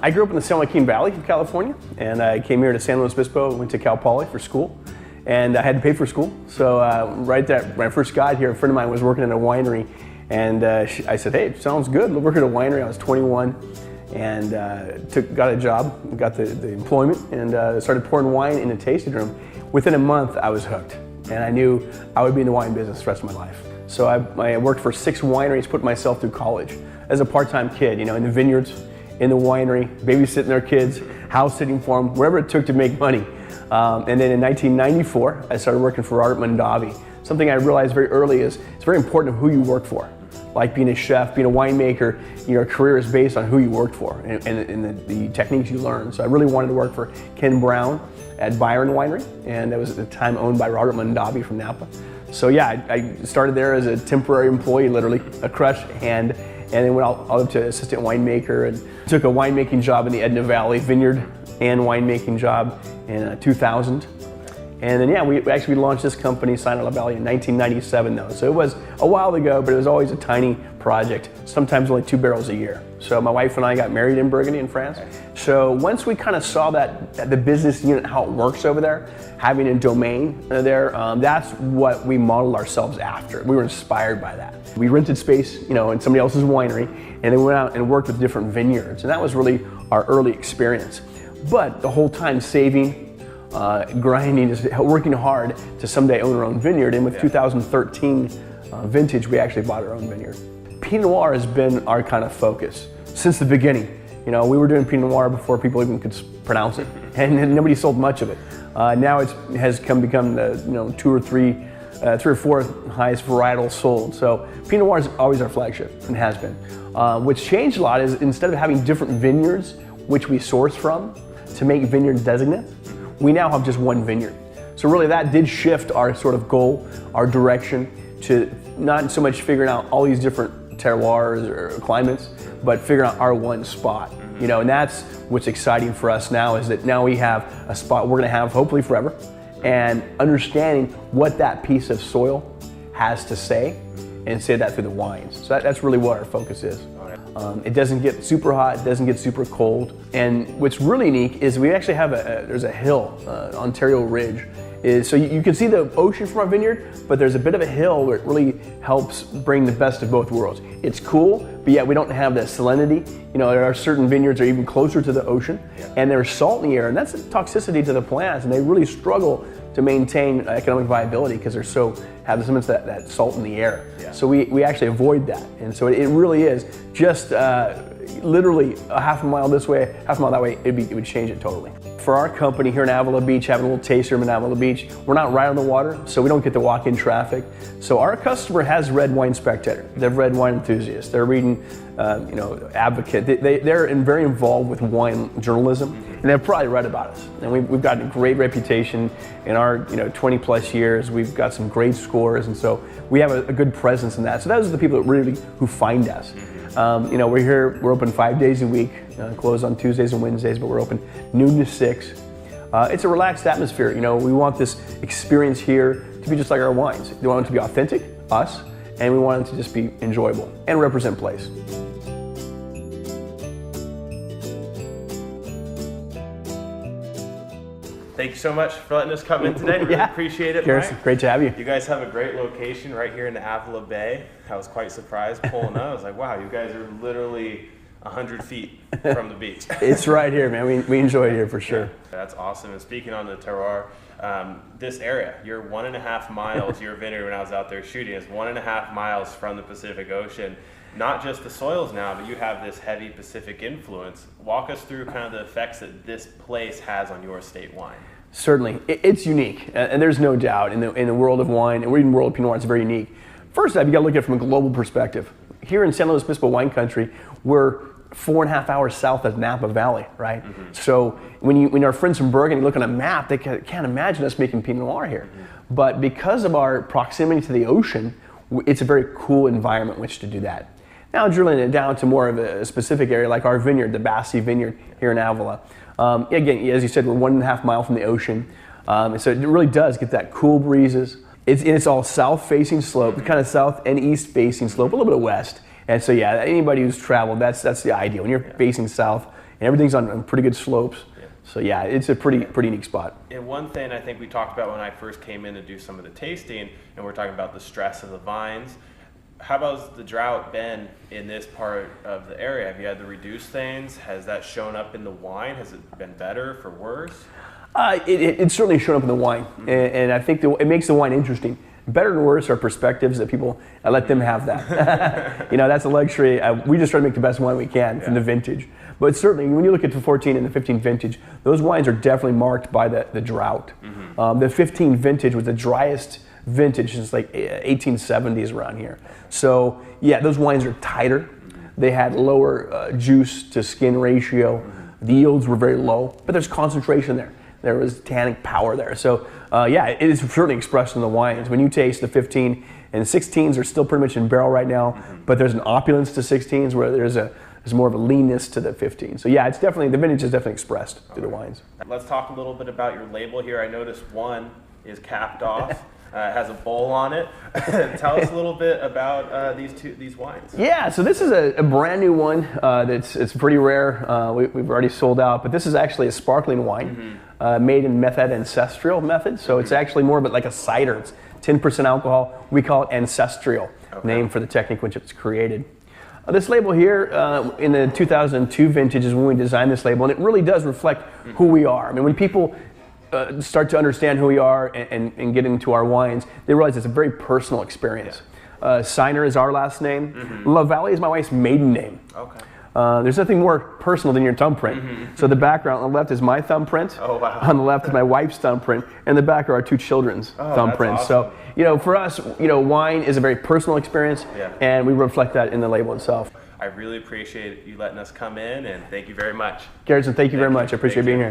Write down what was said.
I grew up in the Sinor-LaVallee Valley of California, and I came here to San Luis Obispo, went to Cal Poly for school, and I had to pay for school. So when I first got here, a friend of mine was working in a winery, and I said, hey, sounds good, we'll work at a winery. I was 21, and got a job, got the employment, and started pouring wine in a tasting room. Within a month, I was hooked, and I knew I would be in the wine business the rest of my life. So I worked for 6 wineries, put myself through college as a part-time kid, in the vineyards, in the winery, babysitting their kids, house sitting for them, wherever it took to make money. And then in 1994, I started working for Javi. Something I realized very early is it's very important who you work for. Like being a chef, being a winemaker, your career is based on who you worked for and the techniques you learn. So I really wanted to work for Ken Brown at Byron Winery, and that was at the time owned by Robert Mondavi from Napa. So yeah, I started there as a temporary employee, literally, a crush hand, and then went all up to assistant winemaker and took a winemaking job in the Edna Valley, vineyard and winemaking job in 2000. And then yeah, we actually launched this company, Sinor-LaVallee, in 1997 though. So it was a while ago, but it was always a tiny project, sometimes only 2 barrels a year. So my wife and I got married in Burgundy in France. So once we kind of saw that the business unit, how it works over there, having a domain there, that's what we modeled ourselves after. We were inspired by that. We rented space, in somebody else's winery, and then went out and worked with different vineyards. And that was really our early experience. But the whole time saving, grinding, just working hard to someday own our own vineyard. And with 2013 vintage, we actually bought our own vineyard. Pinot Noir has been our kind of focus since the beginning. We were doing Pinot Noir before people even could pronounce it, and nobody sold much of it. Now it has become the 2 or 3 or 4 highest varietal sold. So Pinot Noir is always our flagship and has been. What's changed a lot is instead of having different vineyards which we source from to make vineyard designates, we now have just one vineyard. So really that did shift our sort of goal, our direction, to not so much figuring out all these different terroirs or climates, but figuring out our one spot. And that's what's exciting for us now, is that now we have a spot we're gonna have hopefully forever, and understanding what that piece of soil has to say, and say that through the wines. So that's really what our focus is. It doesn't get super hot, it doesn't get super cold. And what's really unique is we actually have there's a hill, Ontario Ridge. So you can see the ocean from our vineyard, but there's a bit of a hill where it really helps bring the best of both worlds. It's cool, but yet we don't have the salinity. There are certain vineyards that are even closer to the ocean, and there's salt in the air, and that's a toxicity to the plants, and they really struggle to maintain economic viability because have so much that salt in the air. So we actually avoid that, and so it really is just literally a half a mile this way, half a mile that way. It would change it totally. For our company here in Avila Beach, having a little taste room in Avila Beach, we're not right on the water, so we don't get to walk in traffic. So our customer has read Wine Spectator, they've read Wine Enthusiast, they're reading, Advocate. They're very involved with wine journalism, and they've probably read about us. And we've got a great reputation in our 20 plus years. We've got some great scores, and so we have a good presence in that. So those are the people that really who find us. We're here, we're open 5 days a week, closed on Tuesdays and Wednesdays, but we're open noon to 6. It's a relaxed atmosphere. We want this experience here to be just like our wines. We want it to be authentic, us, and we want it to just be enjoyable and represent place. Thank you so much for letting us come in today. Really appreciate it, Cheers. Mike. Great to have you. You guys have a great location right here in the Avila Bay. I was quite surprised pulling up. I was like, wow, you guys are literally 100 feet from the beach. It's right here, man. We enjoy it here for sure. Yeah, that's awesome. And speaking on the terroir, this area, you're 1.5 miles, your vineyard when I was out there shooting is 1.5 miles from the Pacific Ocean. Not just the soils now, but you have this heavy Pacific influence. Walk us through kind of the effects that this place has on your estate wine. Certainly, it's unique, and there's no doubt in the world of wine, and we're in the world of Pinot Noir, it's very unique. First off, you got to look at it from a global perspective. Here in San Luis Obispo wine country, we're 4.5 hours south of Napa Valley, right? So when our friends from Burgundy look on a map, they can't imagine us making Pinot Noir here. But because of our proximity to the ocean, it's a very cool environment in which to do that. Now drilling it down to more of a specific area like our vineyard, the Bassi Vineyard here in Avila. Again, as you said, we're 1.5 miles from the ocean. So it really does get that cool breezes. It's all south-facing slope, kind of south and east-facing slope, a little bit of west. And so yeah, anybody who's traveled, that's the ideal. When you're facing south, and everything's on pretty good slopes. So yeah, it's a pretty unique spot. And one thing I think we talked about when I first came in to do some of the tasting, and we're talking about the stress of the vines. How about the drought been in this part of the area? Have you had to reduce things? Has that shown up in the wine? Has it been better for worse? It's certainly shown up in the wine, and I think it makes the wine interesting. Better and worse are perspectives that people, I let them have that. That's a luxury. We just try to make the best wine we can from the vintage. But certainly, when you look at the 14 and the 15 vintage, those wines are definitely marked by the drought. The 15 vintage was the driest vintage since like 1870s around here. So yeah, those wines are tighter. They had lower juice to skin ratio. The yields were very low, but there's concentration there. There was tannic power there. So yeah, it is certainly expressed in the wines. When you taste the 15 and 16s are still pretty much in barrel right now, but there's an opulence to 16s where there's more of a leanness to the 15. So yeah, the vintage is definitely expressed through the wines. Let's talk a little bit about your label here. I noticed one is capped off. It has a bowl on it. Tell us a little bit about these wines. Yeah, so this is a brand new one. It's pretty rare. We've already sold out, but this is actually a sparkling wine made in method ancestral method. So it's actually more of like a cider. It's 10% alcohol. We call it ancestral, name for the technique which it's created. This label here in the 2002 vintage is when we designed this label, and it really does reflect who we are. I mean, when people start to understand who we are and get into our wines, they realize it's a very personal experience. Sinor is our last name. LaVallee is my wife's maiden name. Okay. There's nothing more personal than your thumbprint. So the background on the left is my thumbprint. Oh, wow. On the left is my wife's thumbprint, and the back are our two children's thumbprints. Awesome. So for us, wine is a very personal experience, and we reflect that in the label itself. I really appreciate you letting us come in, and thank you very much. Garrison, thank you very much. I appreciate being here.